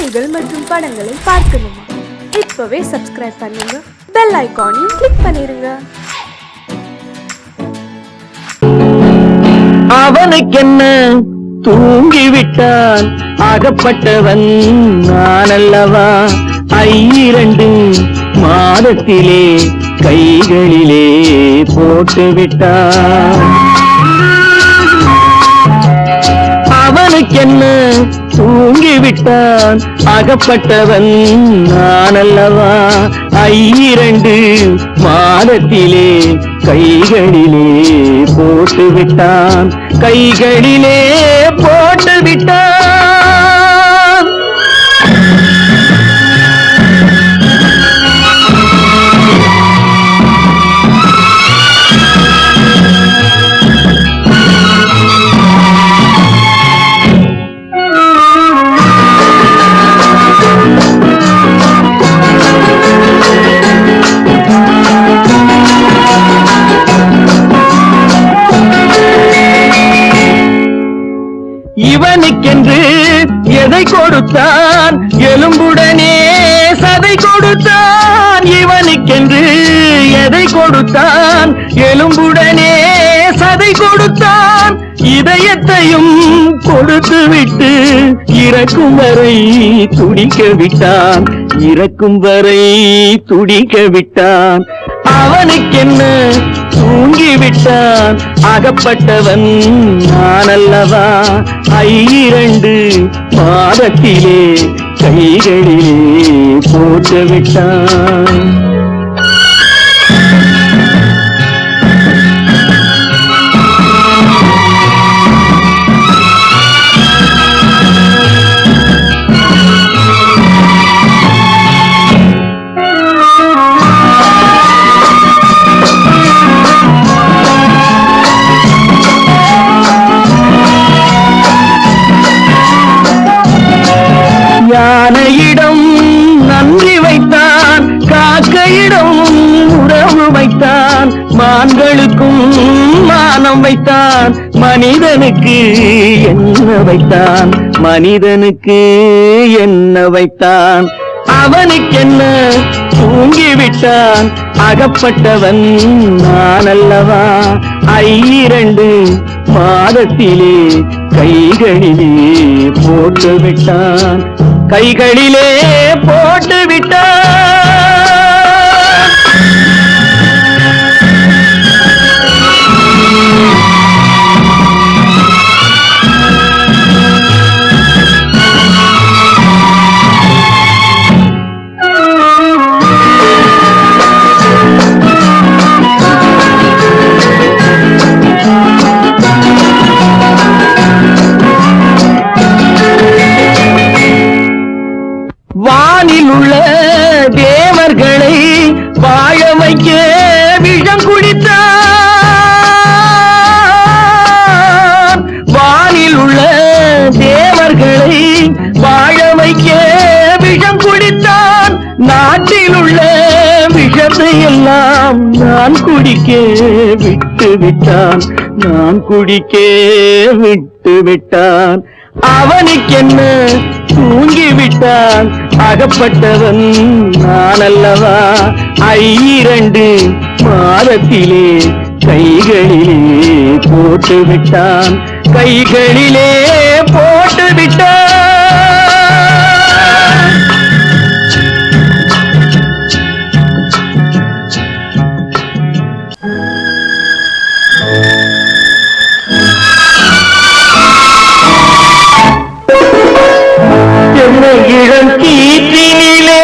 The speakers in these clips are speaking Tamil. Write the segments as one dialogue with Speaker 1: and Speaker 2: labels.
Speaker 1: பாடல்கள் மற்றும் படங்களை பார்க்கணுமா? இப்பவே சப்ஸ்கிரைப் பண்ணுங்க, பெல் ஐகானையும் கிளிக் பண்ணிருங்க.
Speaker 2: அவனுக்கென்ன தூங்கிவிட்டான், அகப்பட்டவன் நான் அல்லவா? 2 மாதத்திலே கைகளிலே போட்டுவிட்டான். அவனுக்கென்ன தூங்கிவிட்டான், அகப்பட்டவன் நான் அல்லவா? 2 மாதத்திலே கைகளிலே போட்டுவிட்டான், கைகளிலே போட்டுவிட்டான். இவனுக்கென்று எதை கொடுத்தான், எலும்புடனே சதை கொடுத்தான். இவனுக்கென்று எதை கொடுத்தான், எலும்புடனே சதை கொடுத்தான். இதயத்தையும் கொடுத்து விட்டு இறக்கும் வரை துடிக்க விட்டான், இறக்கும் வரை துடிக்க விட்டான். அவனுக்கென்ன தூங்கிவிட்டான், அகப்பட்டவன் நான் அல்லவா? 2 மாதத்திலே கைகளிலே போட்டுவிட்டான். யானையிடம் நன்றி வைத்தான், காக்கையிடம் உறவு வைத்தான். மான்களுக்கும் மானம் வைத்தான், மனிதனுக்கு என்ன வைத்தான், மனிதனுக்கு என்ன வைத்தான். அவனுக்கென்ன தூங்கிவிட்டான், அகப்பட்டவன் நான் அல்லவா? 2 மாதத்திலே கைகளிலே போட்டுவிட்டான், கைகளிலே போட்டுவிட்டான். வானில் உள்ள தேவர்களை வாழ வைக்க விஷம் குடித்தான். வானில் உள்ள தேவர்களை வாழ வைக்க விஷம் குடித்தான். நாட்டில் உள்ள விஷத்தை எல்லாம் நான் குடிக்க விட்டு விட்டான், நான் குடிக்க விட்டு விட்டான். அவனுக்கென்ன தூங்கிவிட்டான், அகப்பட்டவன் நான் அல்லவா? 2 மாதத்திலே கைகளிலே போட்டுவிட்டான், கைகளிலே போட்டுவிட்டான். இளம் கீற்றினிலே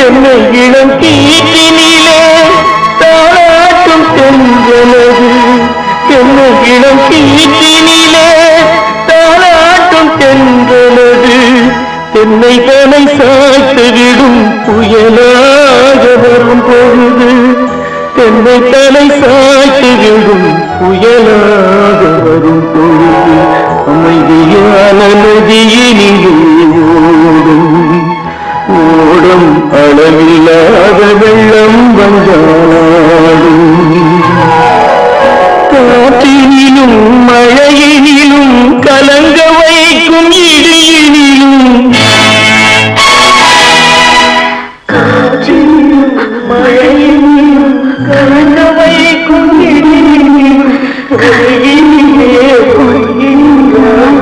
Speaker 2: என்னை இளம் கீற்றினிலே தாளாட்டும் தென்றலது, என்னை இளம் கீற்றினிலே தாளாட்டும் தென்றலது. என்னை தலை சாய்த்துவிடும் புயலாக வரும் பொழுது, என்னை தலை சாய்த்துவிடும் புயலாக வரும் பொழுது. அமைதியான நதியினிலே ஓடும் ஓடும் அளவில்லாத வெள்ளம் வந்தாடும். காற்றினிலும் மழையினிலும் கலங்க வைக்கும் இடியினிலும் காற்றினிலும் மழையினிலும் கலங்க வைக்கும் இடியினிலும் கையிலே பொய்கின்றான்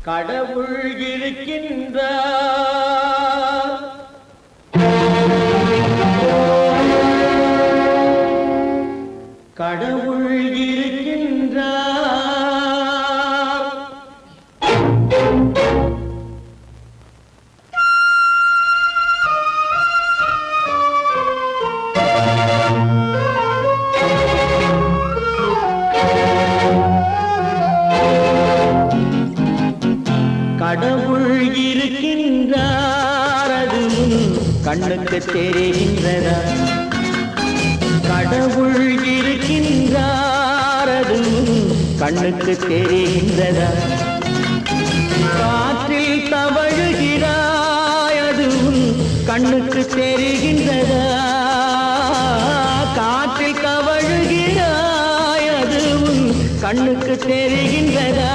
Speaker 2: கடவுள் இருக்கின்றார், கடவுள் இருக்கின்றார். கடவுள் இருக்கின்றார், அது கண்ணுக்கு தெரிகின்றதா? கடவுள் இருக்கின்றார், அது கண்ணுக்கு தெரிகின்றதா? காற்றில் தவழுகிறாய், அது கண்ணுக்கு தெரிகின்றதா? காற்றில் தவழுகிறாய், அது கண்ணுக்கு தெரிகின்றதா?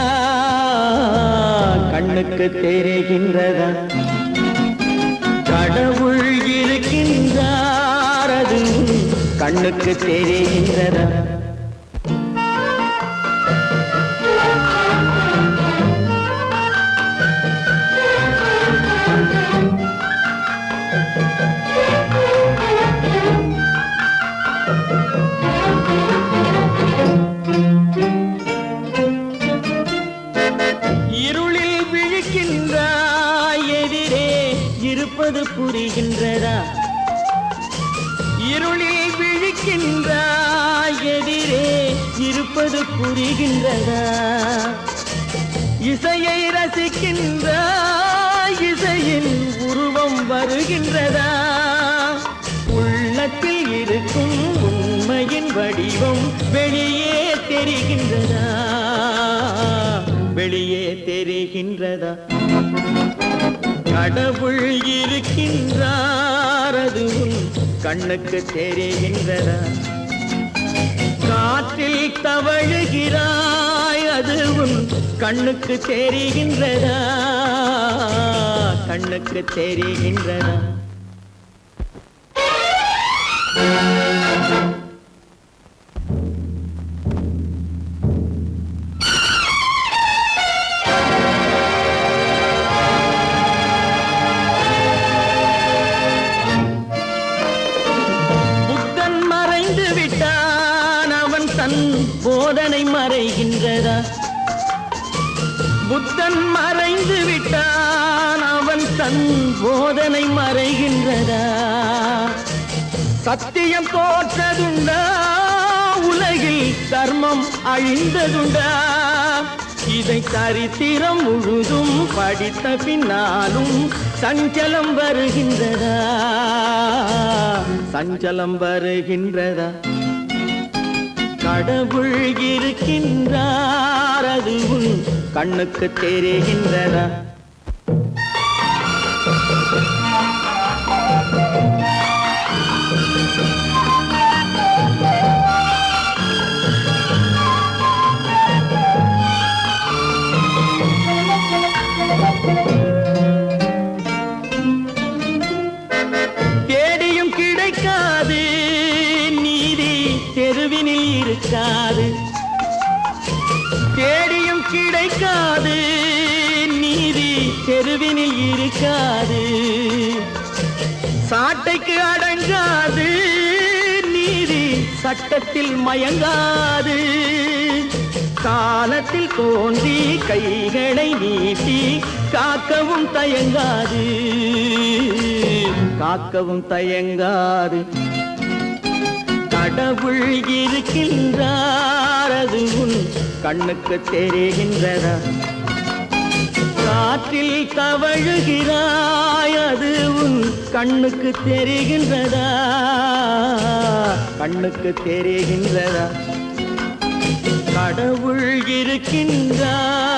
Speaker 2: கண்ணுக்கு தெரிகின்றதா? கடவுள் இருக்கின்றார், அது கண்ணுக்கு தெரிகின்றதா? இருளில் விழிக்கின்றாய், எதிரே இருப்பது புரிகின்றதா? இருளில் விழிக்கின்றாய், எதிரே இருப்பது புரிகின்றதா? இசையை ரசிக்கின்றாய், இசையின் உருவம் வருகின்றதா? உள்ளத்தில் இருக்கும் உண்மையின் வடிவம் வெளியே தெரிகின்றதா? வெளியே தெரிகின்றதா? கடவுள் இருக்கின்றார், அது கண்ணுக்கு தெரிகின்றதா? காற்றில் தவழுகிறாய், அது கண்ணுக்கு தெரிகின்றதா? கண்ணுக்கு தெரிகின்றதா? போதனை மறைகின்றதா? புத்தன் மறைந்து விட்டான், அவன் தன் போதனை மறைகின்றதா? சத்தியம் தோற்றதுண்டா, உலகில் தர்மம் அழிந்ததுண்டா? இதை சரித்திரம் முழுதும் படித்த பின்னாலும் சஞ்சலம் வருகின்றதா? சஞ்சலம் வருகின்றதா? கடவுள் இருக்கின்றார், அது உன் கண்ணுக்கு தெரிகின்றதா? தேடியும் கிடைக்காது நீதி, தெருவினில் இருக்காது. தேடியும் கிடைக்காது நீதி, தெருவினில் இருக்காது. சாட்டைக்கு அடங்காது நீதி, சட்டத்தில் மயங்காது. காலத்தில் தோன்றி கைகளை நீட்டி காக்கவும் தயங்காது, காக்கவும் தயங்காது. கடவுள் இருக்கின்றார், அது உன் கண்ணுக்கு தெரிகின்றதா? காற்றில் தவழுகிறாய், அது உன் கண்ணுக்கு தெரிகின்றதா? கண்ணுக்கு தெரிகின்றதா? கடவுள் இருக்கின்றார்,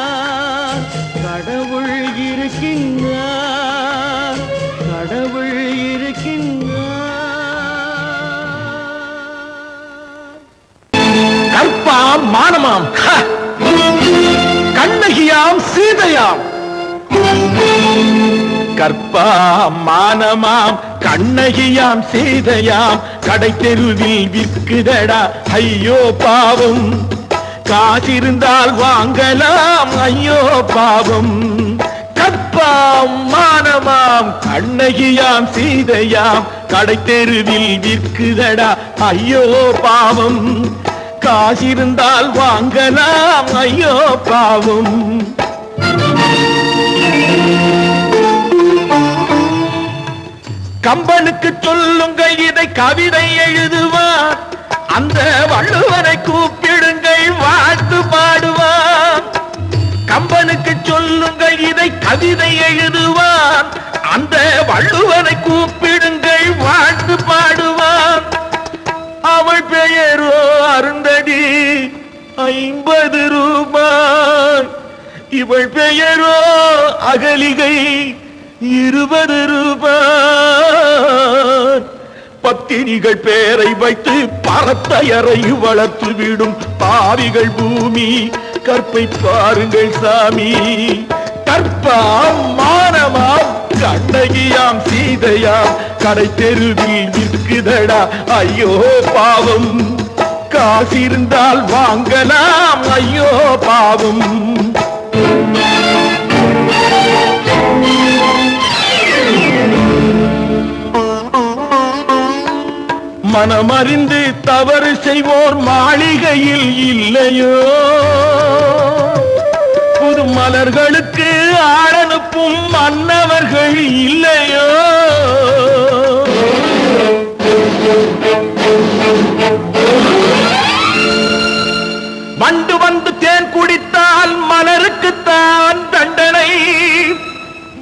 Speaker 2: கடவுள் இருக்கின்றார், கடவுள் இருக்கின்றார்.
Speaker 3: கற்பாம் மானமாம், கண்ணகியாம் சீதையாம். கற்பாம் மானமாம், கண்ணகியாம் சீதையாம். கடை தெருவில் விற்குதடா ஐயோ பாவம். காசிருந்தால் வாங்கலாம் ஐயோ பாவம். கற்பாம் மானமாம், கண்ணகியாம் சீதையாம். கடை தெருவில் விற்குதடா ஐயோ பாவம். காசிருந்தால் வாங்கலாம் ஐயோ பாவம். கம்பனுக்கு சொல்லுங்கள் இதை கவிதை எழுதுவான், அந்த வள்ளுவனை கூப்பிடுங்கள் வாழ்த்து பாடுவான். கம்பனுக்கு சொல்லுங்கள் இதை கவிதை எழுதுவான், அந்த வள்ளுவனை கூப்பிடுங்கள் வாழ்த்து பாடுவான். அவள் பெயரோ அருந்ததி 50 ரூபாய், இவள் பெயரோ அகலிகை 20 ரூபாய். பத்தினிகள் பேரை வைத்து பரத்தையரை வளர்த்து விடும் பாவிகள் பூமி. கற்பை பாருங்கள் சாமி. கற்பாம் மானமாம், கண்ணகியாம் சீதையாம். கடை தெருவில் விற்குதடா ஐயோ பாவம். காசிருந்தால் வாங்கலாம் ஐயோ பாவம். மனமறிந்து தவறு செய்வோர் மாளிகையில் இல்லையோ? புது மலர்களுக்கு ஆளனுப்பும் மன்னவர்கள் இல்லையோ? வண்டு வந்து தேன் குடித்தால் மலருக்குத்தான் தண்டனை.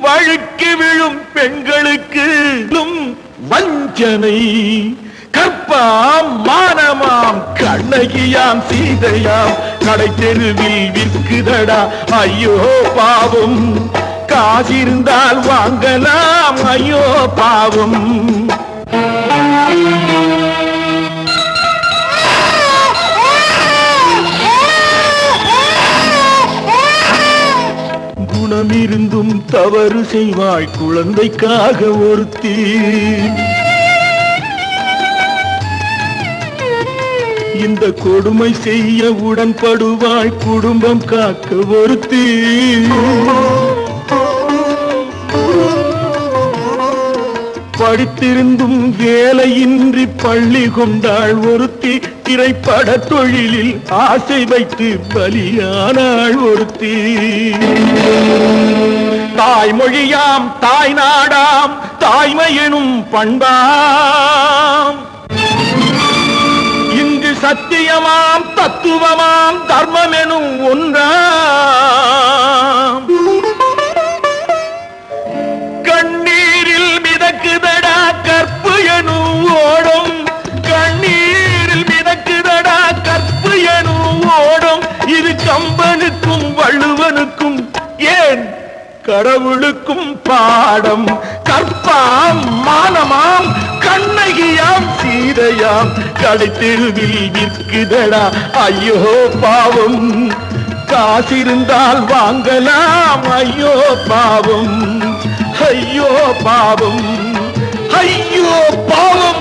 Speaker 3: வழுக்கி விழும் பெண்களுக்கு வஞ்சனை. கற்பாம் மானமாம், கண்ணகியாம் சீதையாம். கடை தெருவில் விற்குதடா ஐயோ பாவம். காசிருந்தால் வாங்கலாம் ஐயோ பாவம். குணமிருந்தும் தவறு செய்வாய் குழந்தைக்காக ஒருத்தி. இந்த கொடுமை செய்ய உடன்படுவாய் குடும்பம் காக்க ஒருத்தி. படித்திருந்தும் வேலையின்றி பள்ளி கொண்டாள் ஒருத்தி. திரைப்பட தொழிலில் ஆசை வைத்து பலியானாள் ஒருத்தி. தாய்மொழியாம் தாய் நாடாம் தாய்மை எனும் பண்பாம், இங்கு சத்தியமாம் தத்துவமாம் தர்மம் எனும் ஒன்றாம். கண்ணீரில் மிதக்குதடா கற்பு எனும் ஓடும், கண்ணீரில் மிதக்குதடா கற்பு எனும் ஓடும். இது கம்பனுக்கும் வள்ளுவனுக்கும் ஏன் கடவுளுக்கும் பாடம். கற்பாம் மானமாம் கண்ணகியாம் சீதையாம் கடைத்தெருவில் விற்குதடா ஐயோ பாவம். காசிருந்தால் வாங்கலாம் ஐயோ பாவம், ஐயோ பாவம், ஐயோ பாவம்.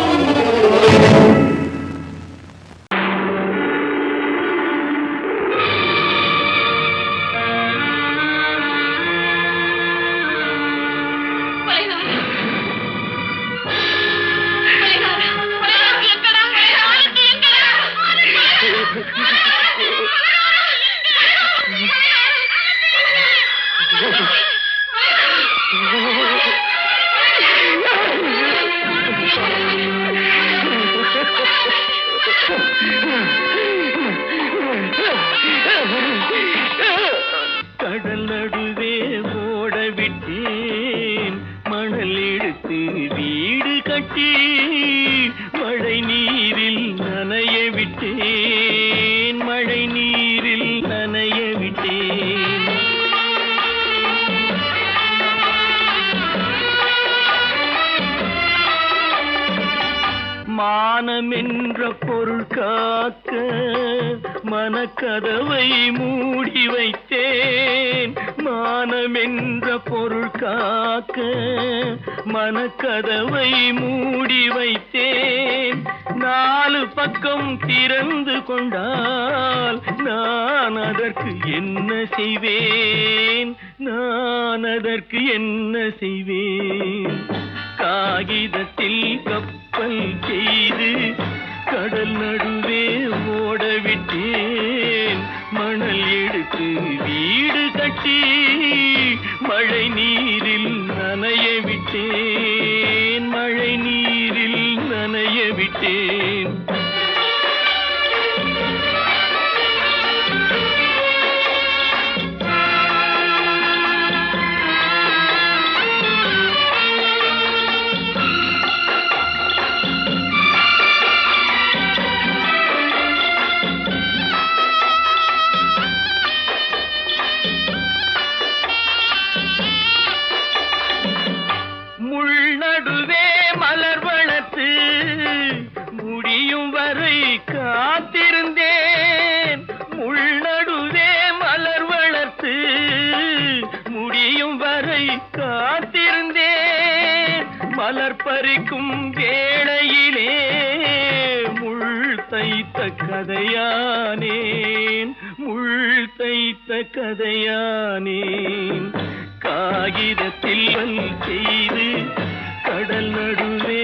Speaker 2: கடல் நடுவே ஓட விட்டேன், மணல் எடுத்து வீடு கட்டி மழை நீரில் நனைய விட்டேன், மழை நீரில் நனைய விட்டேன். மானம் என்ற பொருள் காக்க மனக்கதவை மூடி வைத்தேன், மானம் என்ற பொருள் காக்க மனக்கதவை மூடி வைத்தேன். நாலு பக்கம் திறந்து கொண்டால் நான் அதற்கு என்ன செய்வேன், நான் அதற்கு என்ன செய்வேன். காகிதத்தில் கப்பல் செய்து கடல் நடுவே ஓட விட்டேன், மணல் எடுத்து வீடு கட்டி மழை நீரில் நனைய விட்டேன், மழை நீரில் நனைய விட்டேன். நடுவே மலர் வளர்த்து முடியும் வரை காத்திருந்தேன், முள் நடுவே மலர் வளர்த்து முடியும் வரை காத்திருந்தேன். மலர் பறிக்கும் வேளையிலே முள் தைத்த கதையானேன், முள் தைத்த கதையானேன். காகிதத்தில் செய்து கடல் நடுவே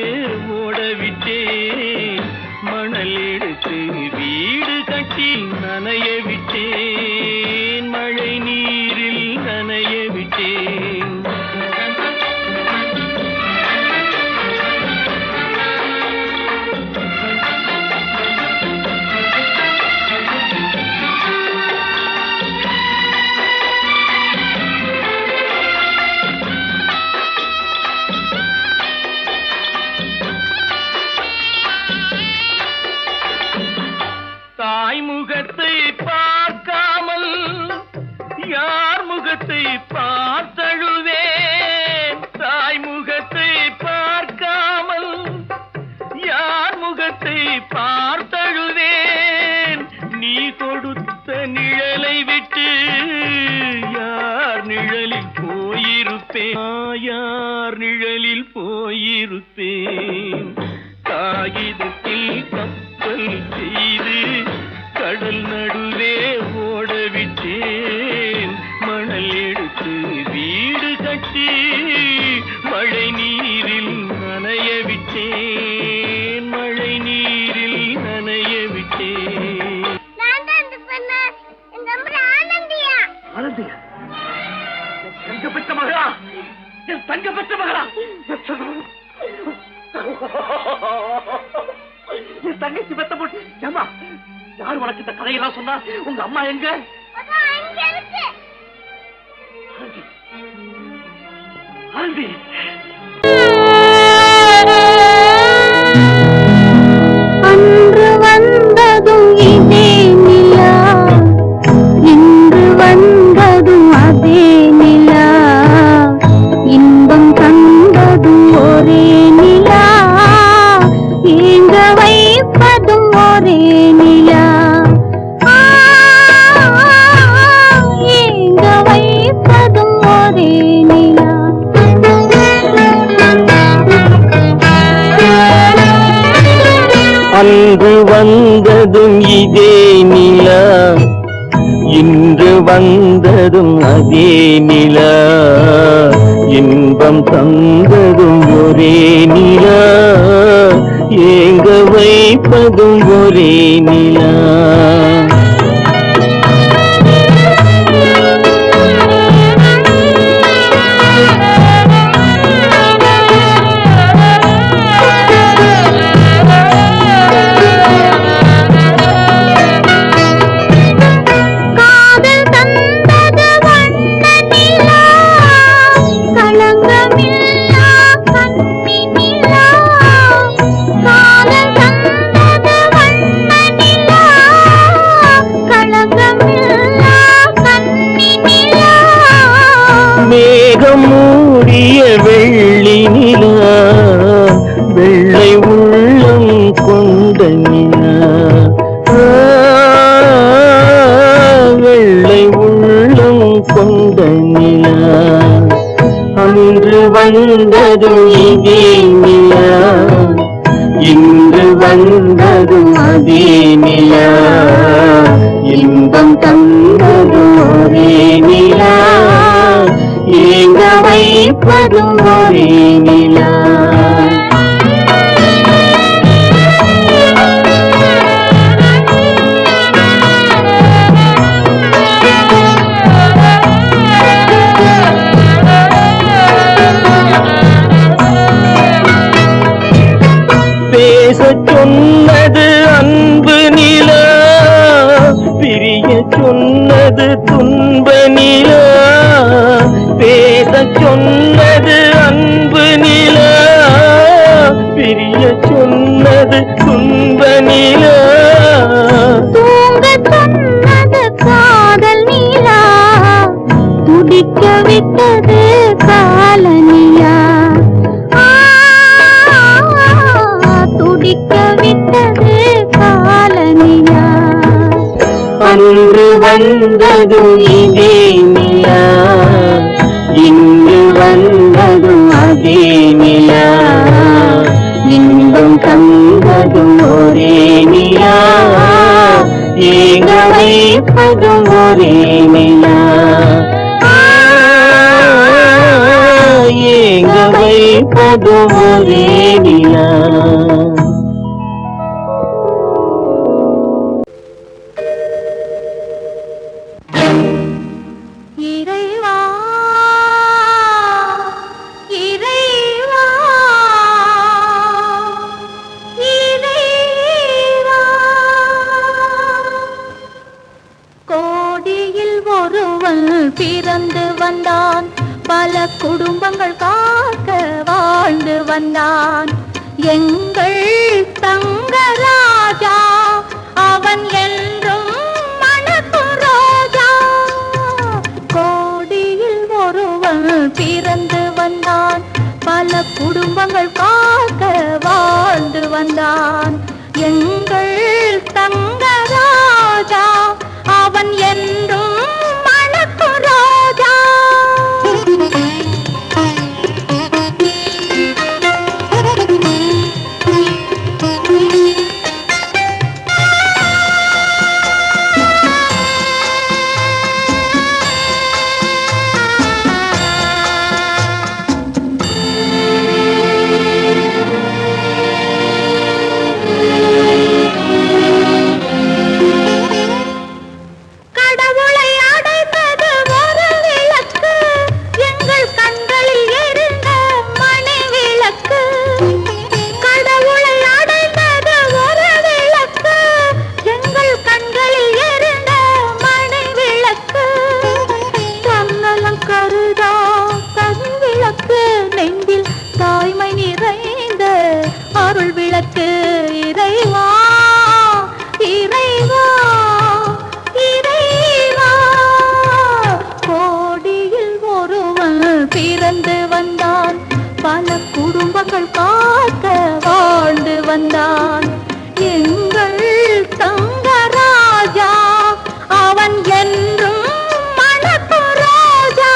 Speaker 2: ஓடவிட்டேன், மணல் எடுத்து வீடு கட்டி நனைய விட்டேன், மழை நீரில் நனைய விட்டேன். தாய் முகத்தை பார்க்காமல் யார் முகத்தை பார்த்தழுவேன், தாய் முகத்தை பார்க்காமல் யார் முகத்தை பார்த்தழுவேன். நீ கொடுத்த நிழலை விட்டு யார் நிழலில் போயிருப்பேன், யார் நிழலில் போயிருப்பேன். காகிதத்தில் கப்பல் செய்து கடல் நடுவே ஓடவிட்டேன், மணல் எடுத்து வீடு கட்டி மழை நீரில் நனைய விட்டேன், மழை நீரில் நனைய விட்டேன்.
Speaker 3: தங்க பெற்ற மகளா, என் தங்க பெற்ற மகளா, என் தங்கச்சி பெத்த போட்டு ஏமா யார் உனக்கு இந்த கதையெல்லாம் சொன்னா? உங்க அம்மா எங்க? ஆண்டி
Speaker 4: அன்று வந்ததும் இதே நிலா, இன்று வந்ததும் அதே நிலா, இன்பம் தந்ததும் ஒரே நிலா, ஏங்க வைப்பதும் ஒரே நிலா, ஏங்க வைப்பதும் ஒரே நிலா.
Speaker 2: அன்று வந்ததும் இதே நிலா, இன்று வந்ததும் அதே நிலா, இன்பம் தந்ததும் ஒரே நிலா, ஏங்க வைப்பதும் ஒரே நிலா. மேகம் மூடிய வெள்ளி நிலா, வெள்ளை உள்ளம் கொண்ட நிலா, வெள்ளை உள்ளம் கொண்ட நிலா. அன்று வந்ததும் இதே நிலா, இன்று வந்ததும் அதே நிலா, இன்பம் தந்ததும் ஒரே நிலா, ஏங்க வைப்பதும் ஒரே நிலா. பேசச் சொன்னது அன்பு நிலா, பிரிய சொன்னது துன்ப நிலா, பேசச் சொன்னது அன்பு நிலா, பிரிய சொன்னது துன்ப நிலா,
Speaker 4: தூங்க சொன்னது காதல் நிலா, துடிக்க விட்டது கால நிலா, துடிக்க விட்டது கால நிலா.
Speaker 2: அன்று வந்ததும் இதே நிலா, இன்று வந்ததும் அதே நிலா, இன்பம் தந்ததும் ஒரே நிலா, ஏங்க வைப்பதும் ஒரே நிலா, ஏங்க வைப்பதும் ஒரே நிலா.
Speaker 4: இறைவா இறைவா இறைவா, கோடியில் ஒருவன் பிறந்து வந்தான், பல குடும்பங்கள் காக்க வாழ்ந்து வந்தான், எங்கள் தங்கராஜா அவன் என்றும் மணக்கும் ரோஜா. கோடியில் ஒருவன் பிறந்து வந்தான், பல குடும்பங்கள் காக்க வாழ்ந்து வந்தான், எங்கள் தங்கராஜா அவன் என்றும் மணக்கும் ரோஜா. எனக்கு இறைவா இறைவா இறைவா. கோடியில் ஒருவன் பிறந்து வந்தான், பல குடும்பங்கள் காக்க வாழ்ந்து வந்தான். எங்கள் தங்கராஜா அவன் என்றும் மணக்கு ராஜா.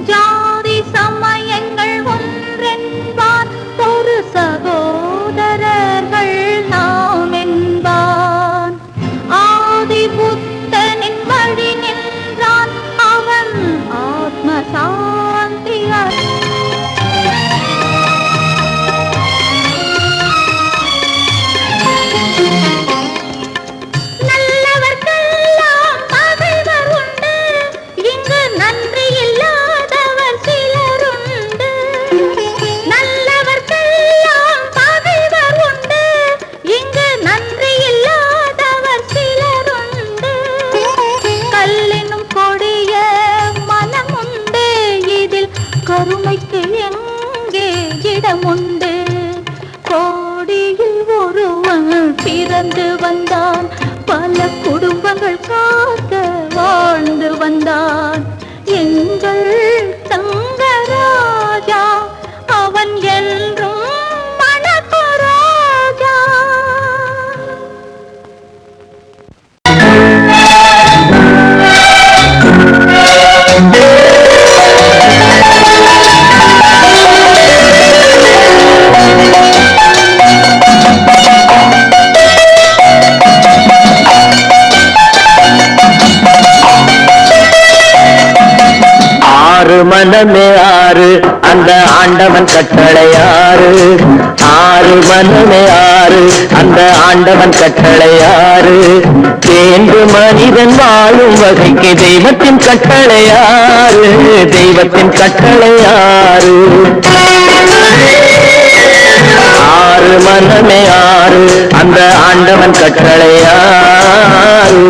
Speaker 4: ஜாதி சமயங்கள் ஒன்றென்பார், ஒரு சகோதரர்கள் நாம் என்பான். ஆதி புத்தனின் வழி நின்றான், அவன் ஆத்ம சாந்தி நல்லவர்க்கெல்லாம் பகைவர் உண்டு, இங்கு நன்றி இல்லாதவர் சிலருண்டு. நல்லவர்க்கெல்லாம் பகைவர் உண்டு, இங்கு நன்றி இல்லாதவர் சிலருண்டு. கல்லினும் கொடிய மனமுண்டு, இதில் கருணைக்கு எங்கே இடமுண்டு. கோடியில் ஒருவன் பிறந்து வந்தான், பல குடும்பங்கள் காக்க வாழ்ந்து வந்தான். எங்கள் தங்கராஜா அவன் என்றும் மணக்கு ராஜா.
Speaker 2: ஆறு மனமே ஆறு அந்த ஆண்டவன் கட்டளையாறு. ஆறு மனமே ஆறு அந்த ஆண்டவன் கட்டளையாறு. தேர்ந்து மனிதன் வாழும் வகைக்கு தெய்வத்தின் கட்டளையாறு. தெய்வத்தின் கட்டளையாறு. ஆறு மனமே ஆறு அந்த ஆண்டவன் கட்டளையாறு.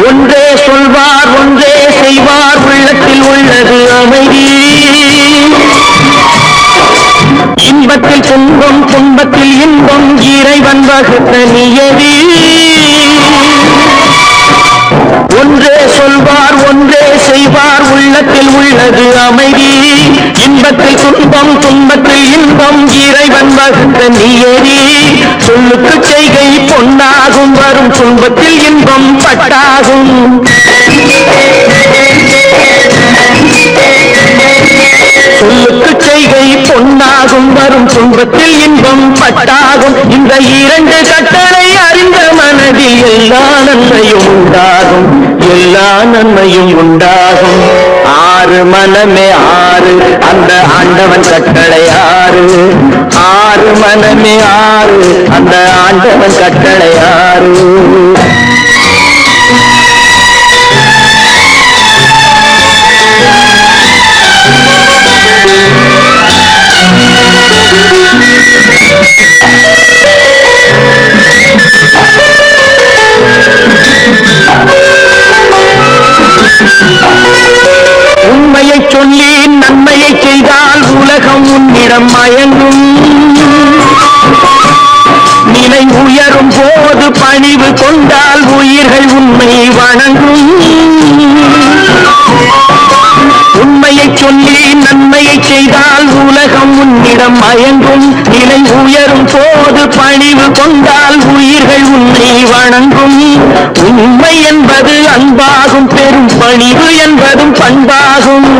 Speaker 2: ஒன்றே சொல்வார் ஒன்றே செய்வார், உள்ளத்தில் உள்ளது அமைதி. இன்பத்தில் துன்பம் துன்பத்தில் இன்பம், இறைவன் வகுத்த நியதி. ஒன்றே சொல்வார் ஒன்றே செய்வார், உள்ளத்தில் உள்ளது அமைதி. இன்பத்தில் துன்பம் துன்பத்தில் இன்பம், இறைவன் வகுத்த நியதி. சொல்லுக்கு செய்கை பொன்னாகும், வரும் துன்பத்தில் இன்பம் பட்டாகும். சொல்லுக்கு செய்கை பொன்னாகும், வரும் துன்பத்தில் இன்பம் பட்டாகும். இந்த இரண்டு கட்டளை அறிந்த மனதில் எல்லா நன்மையும் உண்டாகும். எல்லா நன்மையும் உண்டாகும். ஆறு மனமே ஆறு அந்த ஆண்டவன் கட்டளையாறு. ஆறு மனமே ஆறு அந்த ஆண்டவன் கட்டளையாறு. உண்மையை சொல்லி நன்மையை செய்தால் உலகம் உன்னிடம் மயங்கும். நிலை உயரும் போது பணிவு கொண்டால் உயிர்கள் உண்மை வணங்கும். உண்மையை சொல்லி நன்மையை செய்தால் உலகம் உன்னிடம் மயங்கும். நிலை உயரும் போது பணிவு கொண்டால் உயிர்கள் உன்னை வணங்கும். உண்மை என்பது அன்பாகும், பெரும் பணிவு என்பதும் பண்பாகும்.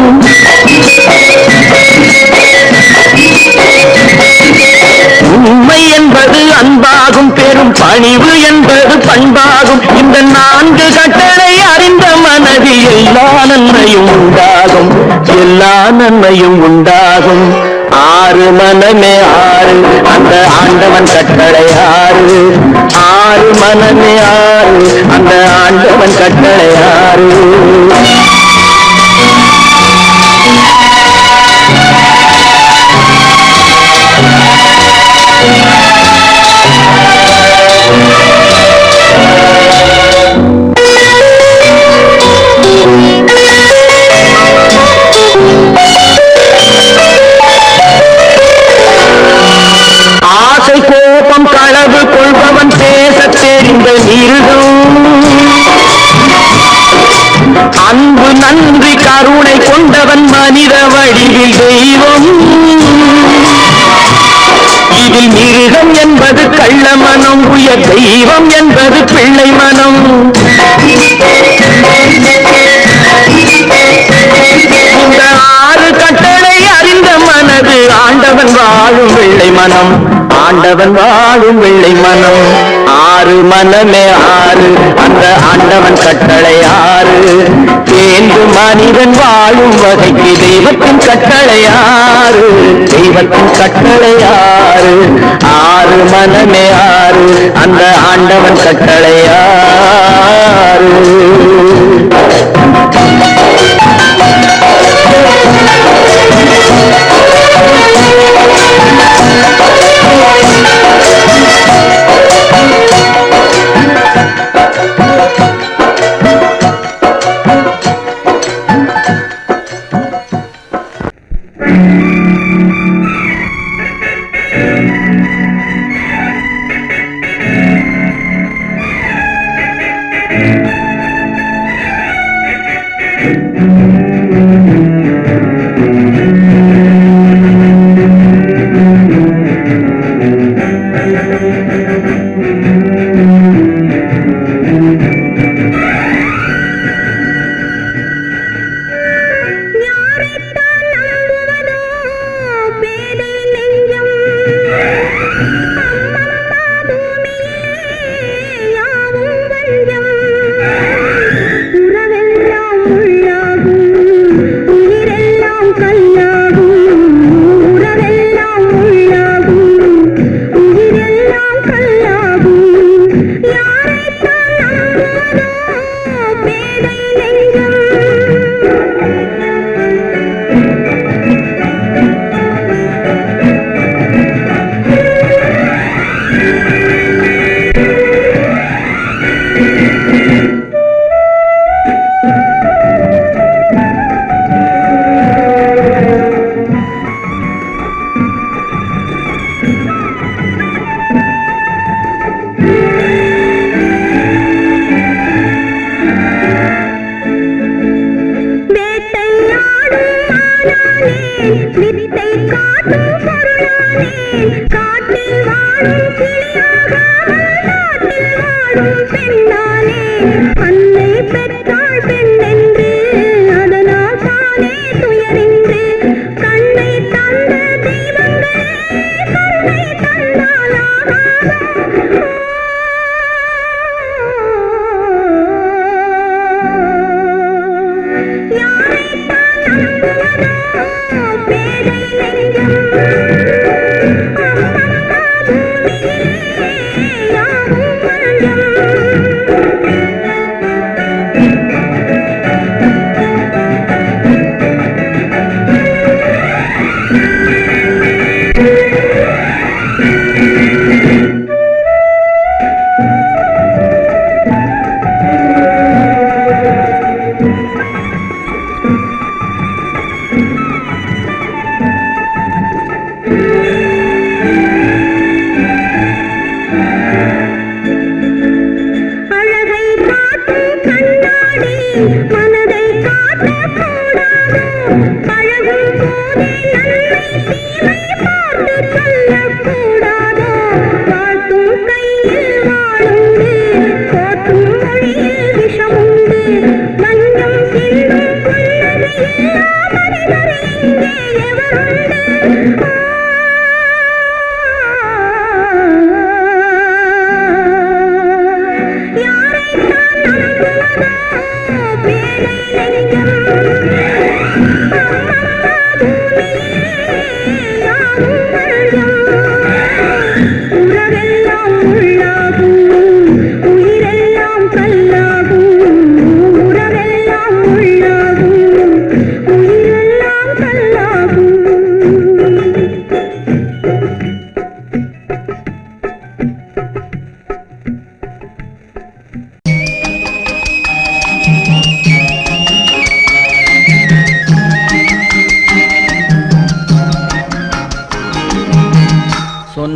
Speaker 2: பணிவு என்பது பண்பாகும். இந்த 4 கட்டளை அறிந்த மனதில் எல்லா நன்மையும் உண்டாகும், எல்லா நன்மையும் உண்டாகும். 6 மனமே 6 அந்த ஆண்டவன் கட்டளை 6. 6 மனமே 6 அந்த ஆண்டவன் கட்டளை 6. ஆசை கோபம் களவு கொள்பவன் பேச தெரிந்த மிருகம், அன்பு நன்றி கருணை கொண்டவன் மனித வடிவில் தெய்வம். இதில் மிருகம் என்பது கள்ள மனம், உயர் தெய்வம் என்பது பிள்ளை மனம். இந்த 6 கட்டளை அறிந்த மனது ஆண்டவன் வாழும் வெள்ளை மனம், ஆண்டவன் வாழும் வெள்ளை மனம். 6 மனமே 6 அந்த ஆண்டவன் கட்டளை 6. தேர்ந்து மனிதன் வாழும் வகைக்கு தெய்வத்தின் கட்டளை 6, தெய்வத்தின் கட்டளை 6. 6 மனமே 6 அந்த ஆண்டவன் கட்டளை 6.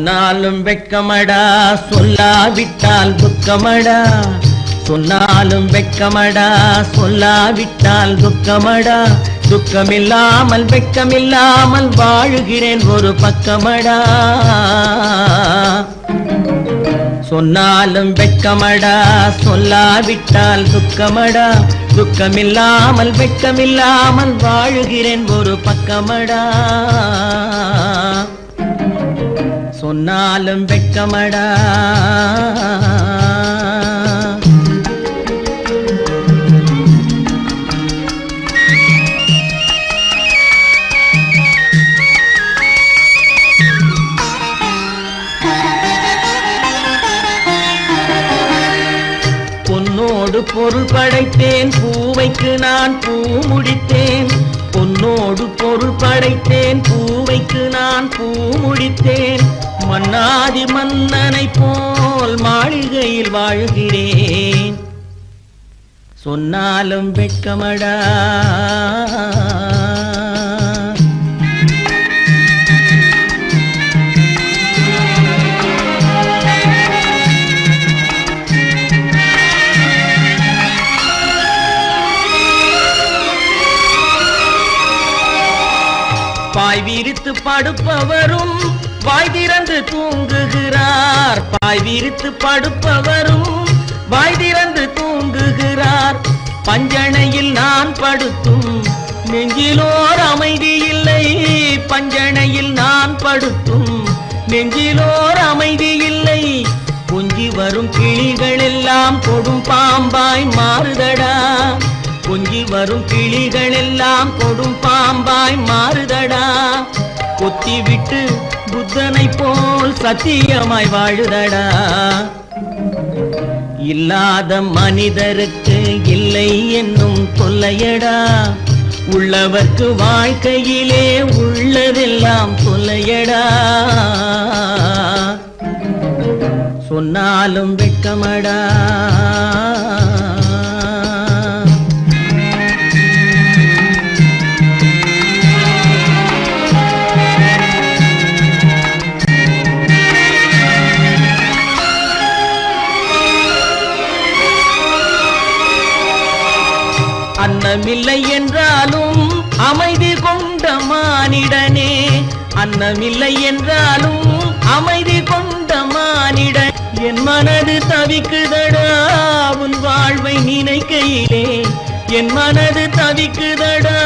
Speaker 2: சொன்னாலும் வெட்கமடா சொல்லாவிட்டால் துக்கமடா சொன்னாலும் வெட்கமடா சொல்லாவிட்டால் துக்கமடா துக்கமில்லாமல் வெட்கமில்லாமல் வாழுகிறேன் ஒரு பக்கமடா சொன்னாலும் வெட்கமடா சொல்லாவிட்டால் துக்கமடா துக்கமில்லாமல் வெட்கமில்லாமல் வாழுகிறேன் ஒரு பக்கமடா சொன்னாலும் வெட்கமடா பொன்னோடு பொருள் படைத்தேன் பூவைக்கு நான் பூ முடித்தேன் பொன்னோடு பொருள் படைத்தேன் பூவைக்கு நான் பூ முடித்தேன் மன்னாதி மன்னனை போல் மாளிகையில் வாழ்கிறேன் சொன்னாலும் வெட்கமடா பாய் விரித்து படுப்பவரும் வாய் திறந்து தூங்குகிறார் பாய் விரித்து படுப்பவரும் வாய் திறந்து தூங்குகிறார் பஞ்சணையில் நான் படுத்தும் நெஞ்சிலோர் அமைதி இல்லை பஞ்சணையில் நான் படுத்தும் நெஞ்சிலோர் அமைதி இல்லை கொஞ்சி வரும் கிளிகள் எல்லாம் கொடும் பாம்பாய் மாறுதடா கொஞ்சி வரும் கிளிகள் எல்லாம் கொடும் பாம்பாய் மாறுதடா கொத்தி விட்டு புத்தனை போல் சத்தியமாய் வாழுதடா இல்லாத மனிதருக்கு இல்லை என்னும் தொல்லையடா உள்ளவர்க்கு வாழ்க்கையிலே உள்ளதெல்லாம் தொல்லையடா சொன்னாலும் வெட்கமடா அன்னமில்லை என்றாலும் அமைதி கொண்ட மானிடனே அன்னமில்லை என்றாலும் அமைதி கொண்ட மானிடன் என் மனது தவிக்குதடா உன் வாழ்வை நினைக்கையிலே என் மனது தவிக்குதடா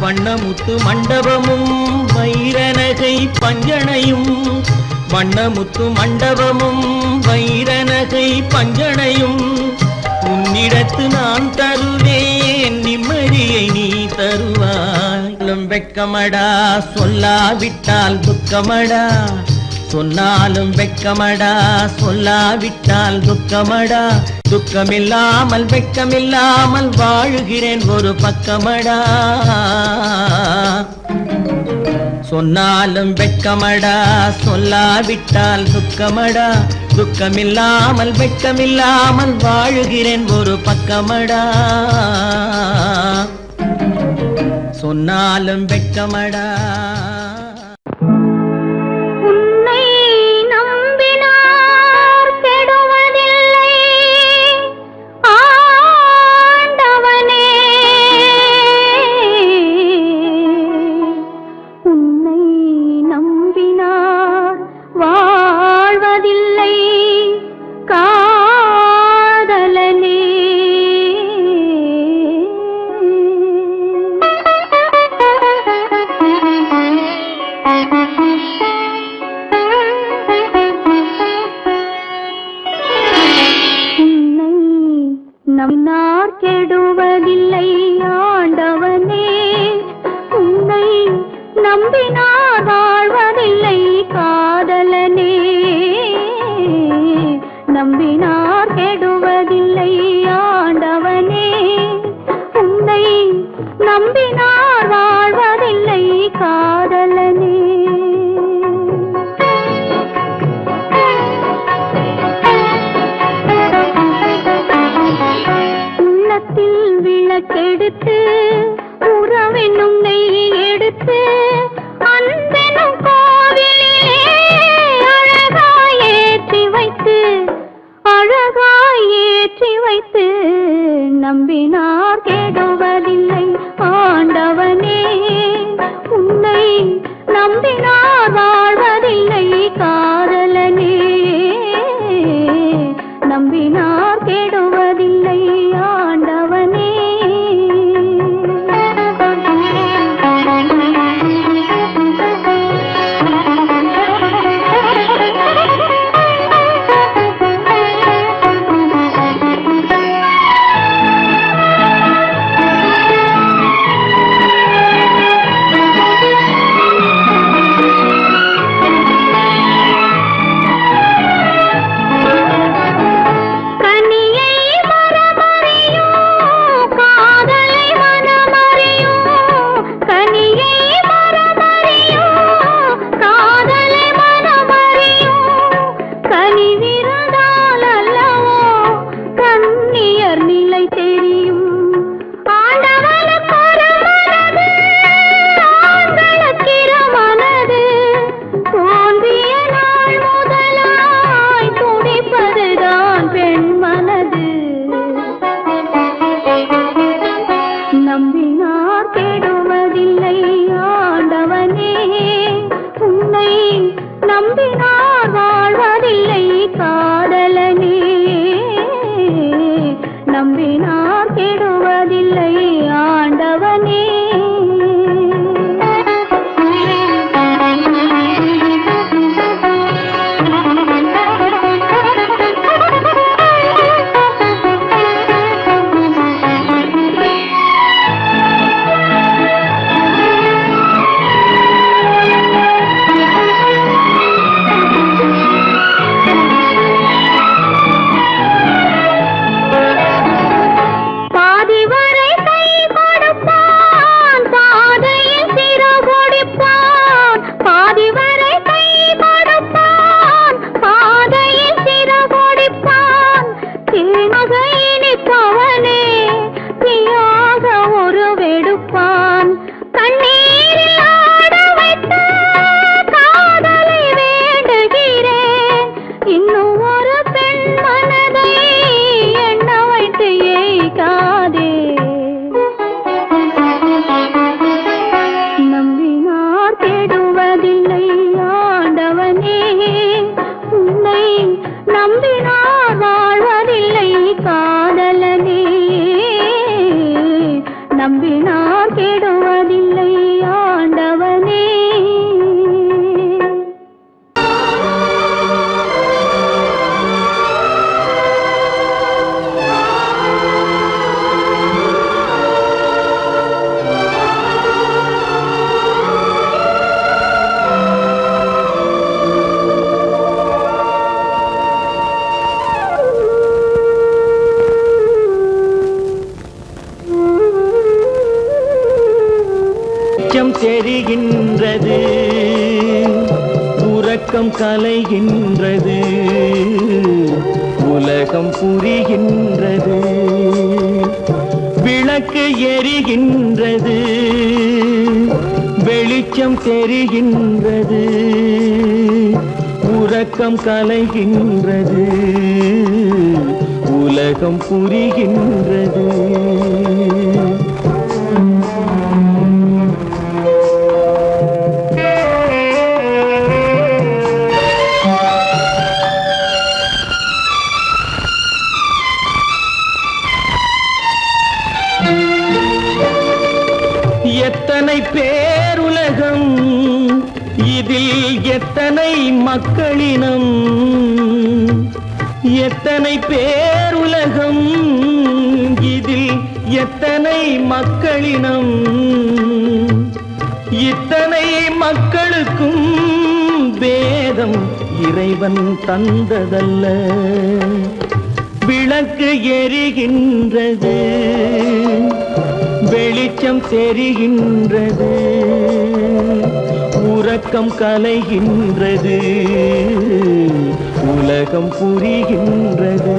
Speaker 2: வண்ணமுத்து மண்டபமும் வைரநகை பஞ்சனையும் வண்ணமுத்து மண்டபமும் வைரநகை பஞ்சனையும் உன்னிடத்து நான் தருவேன் நிம்மதியை நீ தருவாய் வெட்கமடா சொல்லாவிட்டால் துக்கமடா சொன்னாலும் வெட்கமடா சொல்லாவிட்டால் துக்கமடா துக்கமில்லாமல் வெட்கமில்லாமல் வாழுகிறேன் ஒரு பக்கமடா சொன்னாலும் வெட்கமடா சொல்லாவிட்டால் துக்கமடா துக்கமில்லாமல் வெட்கமில்லாமல் வாழுகிறேன் ஒரு பக்கமடா சொன்னாலும் வெட்கமடா
Speaker 4: உன்னை நம்பினார் கெடுவதில்லை ஆண்டவனே உன்னை நம்பினார் வாழ்வதில்லை காதலனே உன்னை நம்பினார் கெடுவதில்லை ஆண்டவனே உன்னை நம்பினார் வாழ்வதில்லை காதலனே நம்பினார் கெடுவதில்லை ஆண்டவனே உன்னை நம்பினார் வாழ்வதில்லை காதலனே உள்ளத்தில் விளக்கெடுத்து உறவென்னும் நெய் எடுத்து அன்பெனும் கோவிலே நம்பினார் கெடுவதில்லை ஆண்டவனே உன்னை நம்பினார் வாழ்வதில்லை காதலனே நம்பினார் கெடுவதில்லை ஆண்டவனே நம்பினார் கெடுவதில்லை ஆண்டவனே உன்னை நம்பினார் வாழ்வதில்லை காதலனே நம்பினார் கெடுவதில்லை ஆண்டவனே நம்பினார் கெடுவதில்லை ஆண்டவனே
Speaker 2: தெரிகின்றது உறக்கம் கலைகின்றது உலகம் புரிகின்றது விளக்கு எரிகின்றது வெளிச்சம் தெரிகின்றது உறக்கம் கலைகின்றது உலகம் புரிகின்றது எத்தனை பேருலகம் இதில் எத்தனை மக்களினம் எத்தனை பேருலகம் இதில் எத்தனை மக்களினம் இத்தனை மக்களுக்கும் வேதம் இறைவன் தந்ததல்ல விளக்கு எரிகின்றது வெளிச்சம் தெரிகின்றது உறக்கம் கலைகின்றது உலகம் புரிகின்றது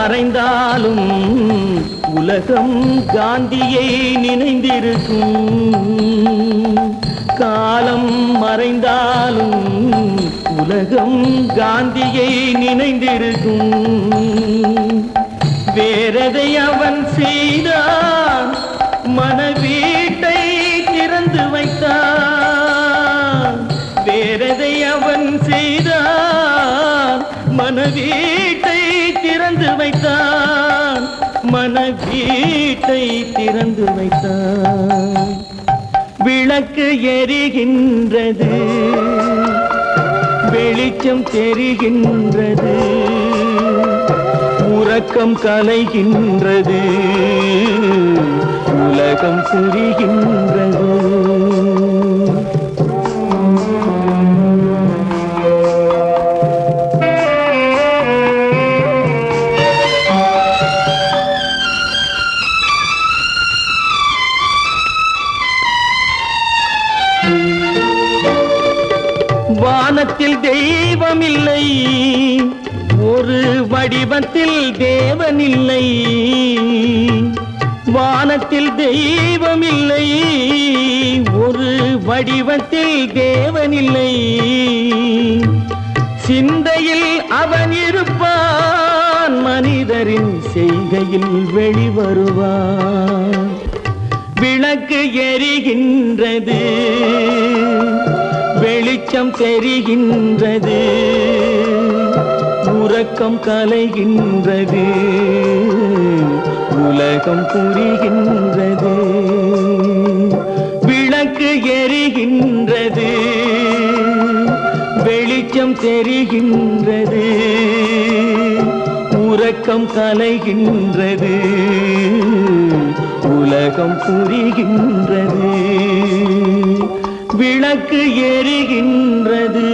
Speaker 2: மறைந்தாலும் உலகம் காந்தியை நினைந்திருக்கும். காலம் மறைந்தாலும் உலகம் காந்தியை நினைந்திருக்கும். வேறதை அவன் செய்தான், மனவீட்டை திறந்து வைத்தான். வேறதை அவன் செய்தான், மனவீட்டை திறந்து வைத்தான். மனவீட்டை திறந்து வைத்தான். விளக்கு எரிகின்றது, வெளிச்சம் தெரிகின்றது, உறக்கம் கலைகின்றது, உலகம் புரிகின்றது. வானத்தில் தெய்வம் இல்லை, ஒரு வடிவத்தில் தேவன் இல்லை. வானத்தில் தெய்வம் இல்லை, ஒரு வடிவத்தில் தேவன் இல்லை. சிந்தையில் அவன் இருப்பான், மனிதரின் செய்கையில் வெளிவருவான். விளக்கு எரிகின்றது, வெளிச்சம் தெரிகின்றது, உறக்கம் கலைகின்றது, உலகம் புரிகின்றது. விளக்கு எரிகின்றது, வெளிச்சம் தெரிகின்றது, உறக்கம் கலைகின்றது, உலகம் புரிகின்றது. விளக்கு எரிகின்றது.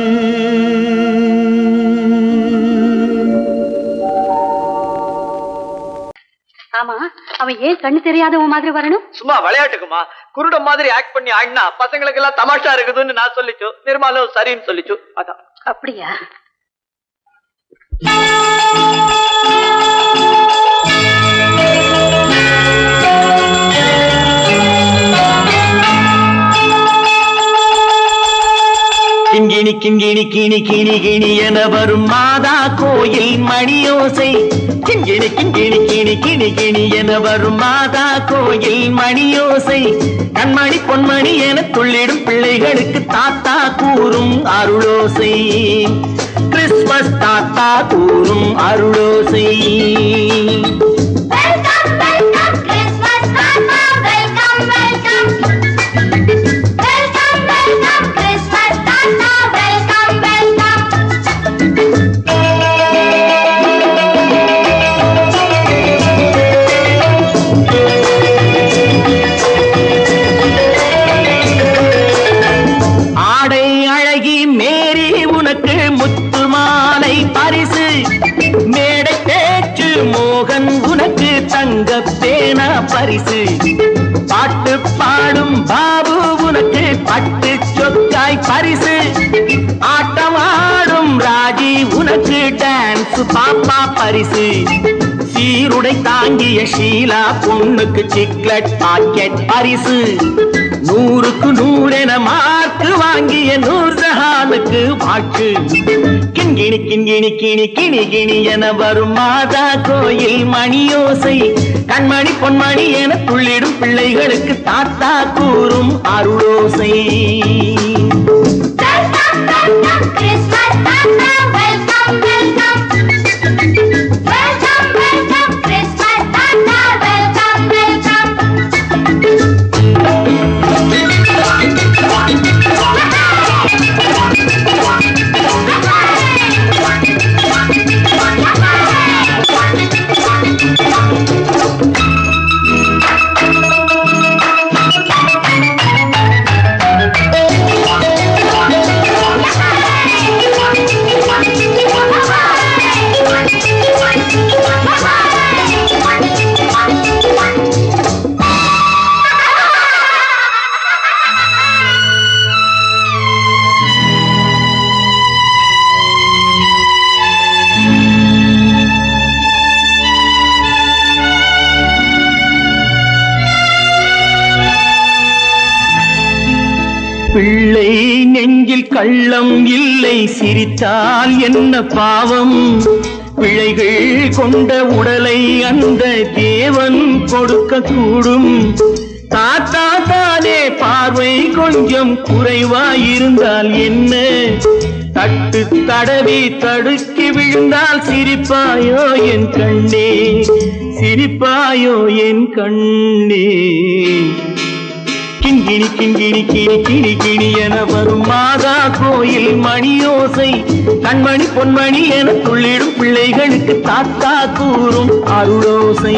Speaker 5: ஆமா, அவன் ஏன் கண்ணு தெரியாதவன் மாதிரி வரணும்?
Speaker 3: சும்மா விளையாட்டுக்குமா, குருட மாதிரி ஆக்ட் பண்ணி ஆடினா பசங்களுக்கு எல்லாம் தமாஷா இருக்குதுன்னு நான் சொல்லிச்சு. நிர்மலும் சரின்னு சொல்லிச்சு. அதான்.
Speaker 5: அப்படியா?
Speaker 2: கிண்கிணி கிண்கிணி கிணி கிணி கிணி என வரும் மாதா கோயில் மணியோசை. கிண்கிணி கிண்கிணி கிணி கிணி கிணி என வரும் மாதா கோயில் மணியோசை. கண்மணி பொன்மணி என துள்ளிடும் பிள்ளைகளுக்கு தாத்தா கூறும் அருளோசை. கிறிஸ்துமஸ் தாத்தா கூறும் அருளோசை. பரிசு பாட்டு பாடும் பாபு உனக்கு பட்டு சொக்காய் பரிசு. ஆட்டமாடும் ராஜி உனக்கு டான்ஸ் பாப்பா பரிசு. சீருடை தாங்கிய ஷீலா பொண்ணுக்கு சிக்லெட் பாக்கெட் பரிசு. 100க்கு 100 என மார்க்கு வாங்கிய நூர்ஜஹானுக்கு வாக்கு. கிண்கிணி கிண்கிணி கிணி கிணி கிணி என வரும் மாதா கோயில் மணியோசை. கண்மணி பொன்மணி என துள்ளிடும் பிள்ளைகளுக்கு தாத்தா கூறும் அருளோசை. கள்ளம் இல்லை சிரித்தால் என்ன பாவம் பிழைகள் கொண்ட உடலை அந்த தேவன் கொடுக்க கூடும் தாத்தா தானே பார்வை கொஞ்சம் குறைவாயிருந்தால் என்ன தட்டு தடவி தடுக்கி விழுந்தால் சிரிப்பாயோ என் கண்ணே சிரிப்பாயோ என் கண்ணே கிண்கிணி கிண்கிணி கிணி கிணி கிணி என வரும் மாதா கோயில் மணியோசை கண்மணி பொன்மணி என துள்ளிடும் பிள்ளைகளுக்கு தாத்தா கூறும் அருளோசை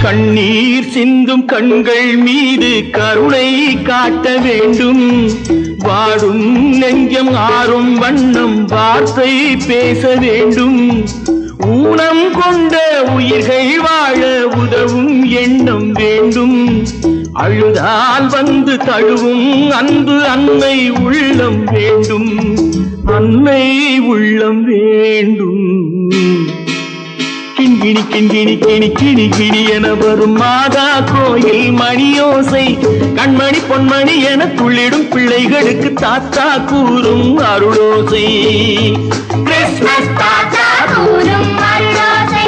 Speaker 2: கண்ணீர் சிந்தும் கண்கள் மீது கருணை காட்ட வேண்டும் வாடும் நெஞ்சம் ஆறும் வண்ணம் வார்த்தை பேச வேண்டும் ஊனம் கொண்ட உயிர்கள் வாழ உதவும் எண்ணம் வேண்டும் அழுதால் வந்து தழுவும் அன்பு அன்னை உள்ளம் வேண்டும் அன்னை உள்ளம் வேண்டும் கிண்கிணி கிண்கிணி கிணி கிணி கிணி என வரும் மாதா கோயில் மணியோசை கண்மணி பொன்மணி என துள்ளிடும் பிள்ளைகளுக்கு தாத்தா கூறும் அருளோசை கிறிஸ்மஸ் தாத்தா கூறும் அருளோசை.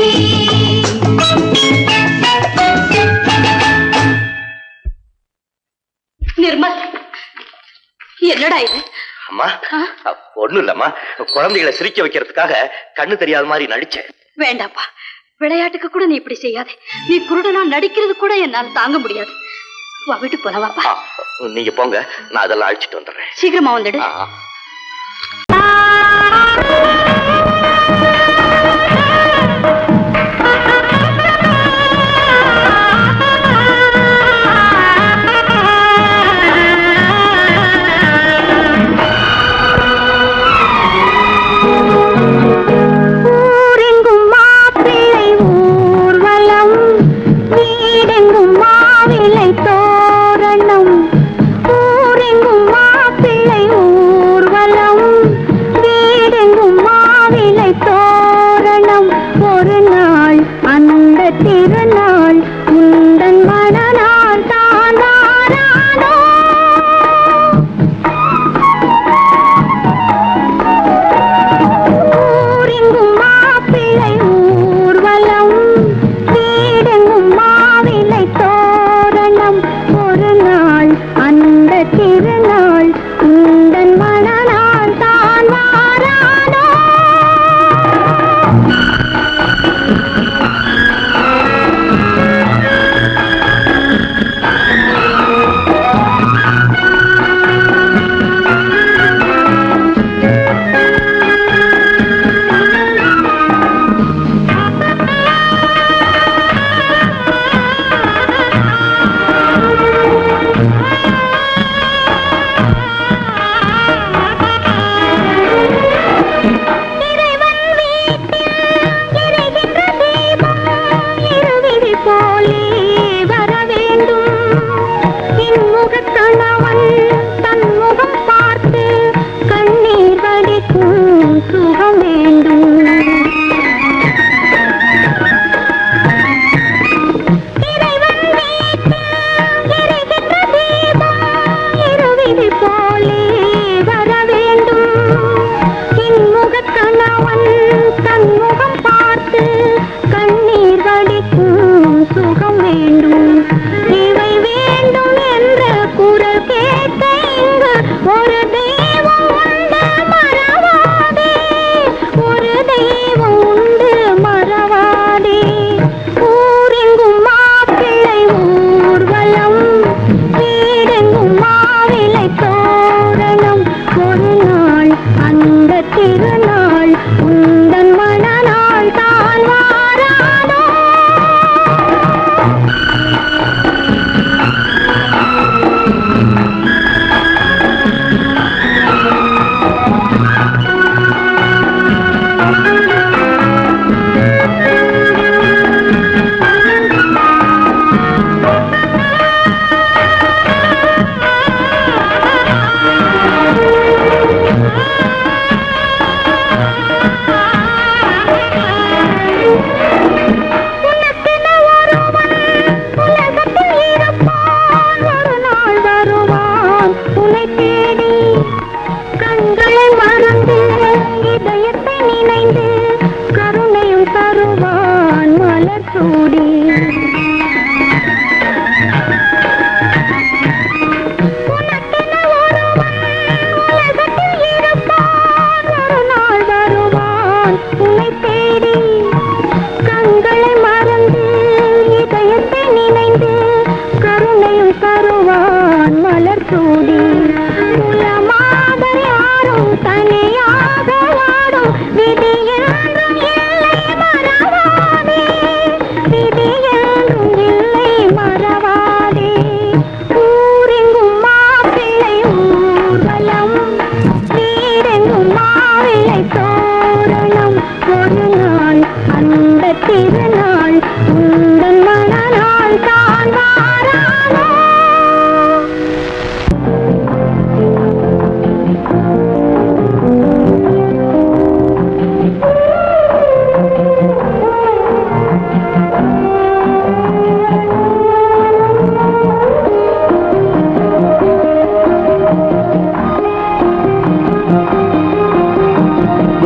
Speaker 5: நிர்மல், என்னடா இது?
Speaker 3: அம்மா ஒண்ணும் இல்லம்மா, குழந்தைகளை சிரிக்க வைக்கிறதுக்காக கண்ணு தெரியாத மாதிரி நடிச்சேன்.
Speaker 5: வேண்டாப்பா, விளையாட்டுக்கு கூட நீ இப்படி செய்யாதே. நீ குருடனா நடிக்கிறது கூட என்னால் தாங்க முடியாது. வா, வீட்டு போலவாப்பா.
Speaker 3: நீங்க போங்க, நான் அதெல்லாம் அழிச்சிட்டு வந்துடுறேன்.
Speaker 5: சீக்கிரமா வந்துடு.
Speaker 4: ஊரெங்கும் மாப்பிள்ளை ஊர்வலம்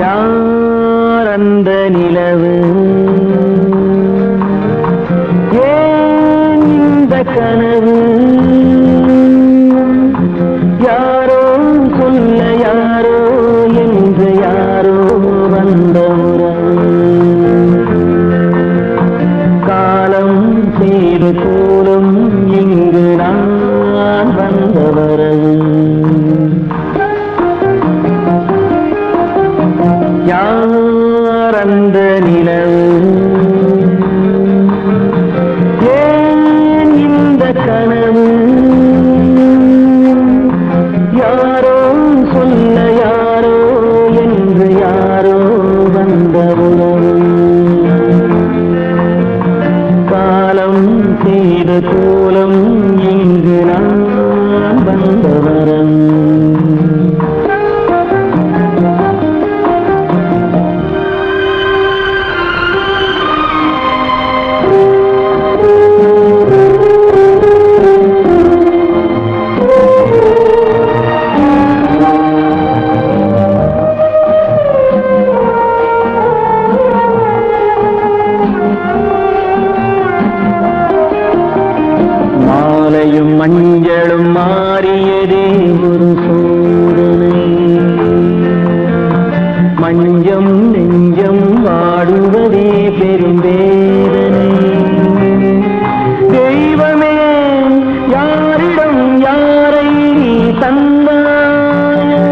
Speaker 2: யார் அந்த நிலவு ஏன் இந்த கனவு யாரோ சொல்ல யாரோ என்று யாரோ வந்த உறவு காலம் செய்து கூலும் இங்கு நான் வந்த வரவு யார் அந்த நிலவு ஏன் இந்த கனவு யாரோ சொல்ல யாரோ என்று யாரோ வந்த உறவு காலம் செய்த கோலம் இங்கு நான் வந்த வரவு மாலையும் மஞ்சளும் மாறியதே ஒரு சோதனை மஞ்சம் நெஞ்சம் வாடுவதே பெரும் வேதனை தெய்வமே யாரிடம் யாரை நீ தந்தாயோ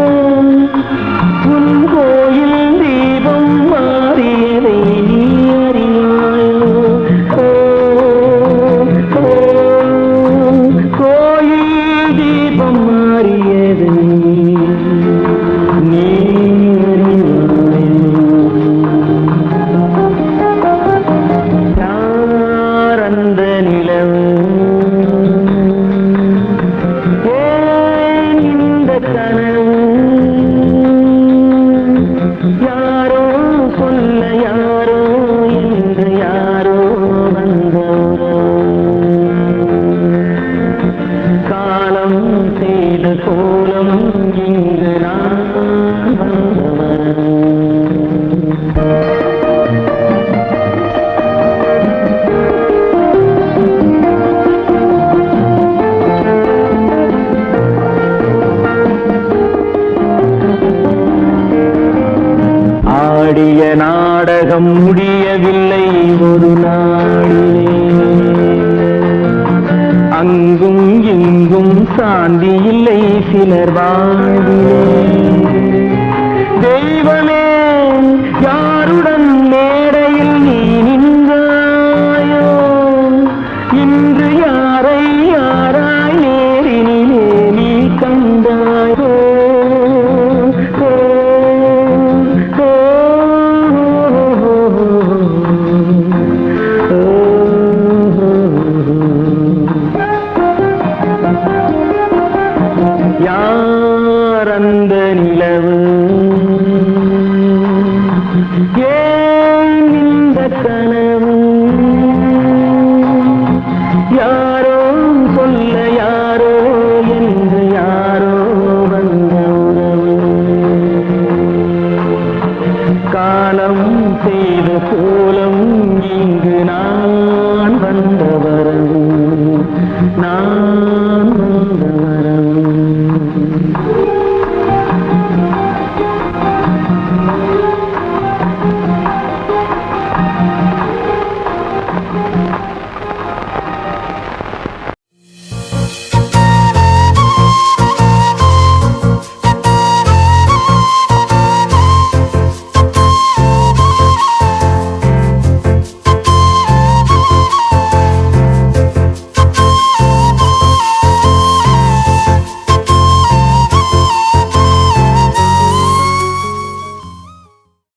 Speaker 2: உன் கோயில் தீபம் மாறியதை நீ அறியாயோ கோயில் தீபம் மாறியது நீ யார் அந்த நிலவு ஏன் இந்த கனவு யாரோ சொல்ல யாரோ என்று யாரோ வந்த காலம் செய்த கோலம் இங்கு நான் வந்தவர் ஆடிய நாடகம் முடியவில்லை ஒரு நாளிலே அங்கும் இங்கும் சாந்தி இல்லை சிலர் வாழ்விலே தெய்வமே யாருடன்